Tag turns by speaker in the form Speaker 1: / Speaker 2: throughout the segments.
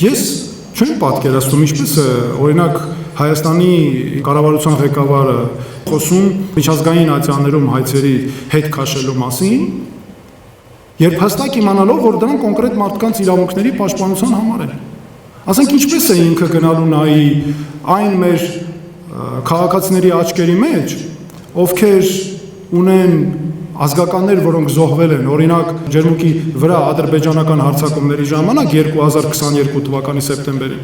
Speaker 1: Ես չեմ պատկերացնում ինչպես է օրինակ Հայաստանի կառավարության ղեկավարը խոսում միջազգային ատյաններում հայցերի հետ քաշելու մասին, երբ հստակ իմանալով, որ դրանք կոնկրետ մարդկանց իրավունքների պաշտպանության համար են։ Ասենք ինչպես է ինքը գնալու նայի այն մեր քաղաքացիների աչքերի մեջ, ովքեր ունեն ազգականներ, որոնք զոհվել են, օրինակ Ջերմուկի վրա ադրբեջանական հարձակումների ժամանակ 2022 թվականի սեպտեմբերին։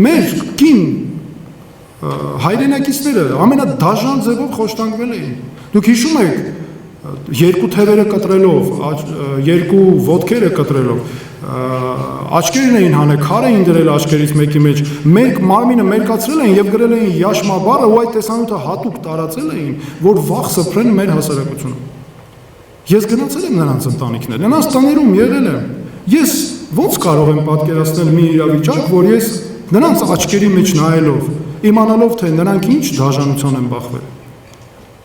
Speaker 1: Մեր կին հայրենակիցները ամենադաժան ձևով խոշտանգվել էին։ Դուք հիշում եք, երկու թևերը կտրելով, երկու ոտքերը կտրելով, աչքերն էին հանել, քար էին դրել աչքերից մեկի մեջ, մեր մարմինը մերկացրել էին եւ գրել էին Յաշմա բառը ու այդ տեսանյութը հատուկ տարածել էին, որ վաղ սփռեն մեր հասարակությունը։ Ես գնացել եմ նրանց ընտանիքներ, նրանց տաներում եղել եմ։ Ես ո՞նց կարող եմ պատկերացնել մի իրավիճակ, որ ես նրանց աչքերի մեջ նայելով, իմանալով թե նրանք ինչ դաժանության են բախվել։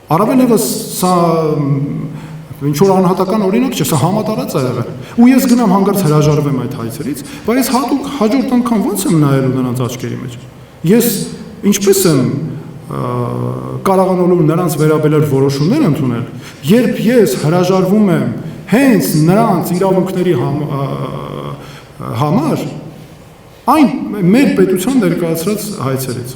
Speaker 1: Առավել եւս սա ինչ որ անհատական օրինակ չէ, սա համատարած է եղել։ Ու ես գնամ հանգարց հրաժարվեմ այդ հայցերից, բայց հատուկ հաջորդ անգամ ո՞նց եմ նայելու նրանց աչքերի մեջ։ Ես ինչպես եմ կարողանալու նրանց վերաբերել որոշումներ ընդունել, երբ ես հրաժարվում եմ հենց նրանց իրավունքների համար այն մեր պետության ներկայացրած հայցերից։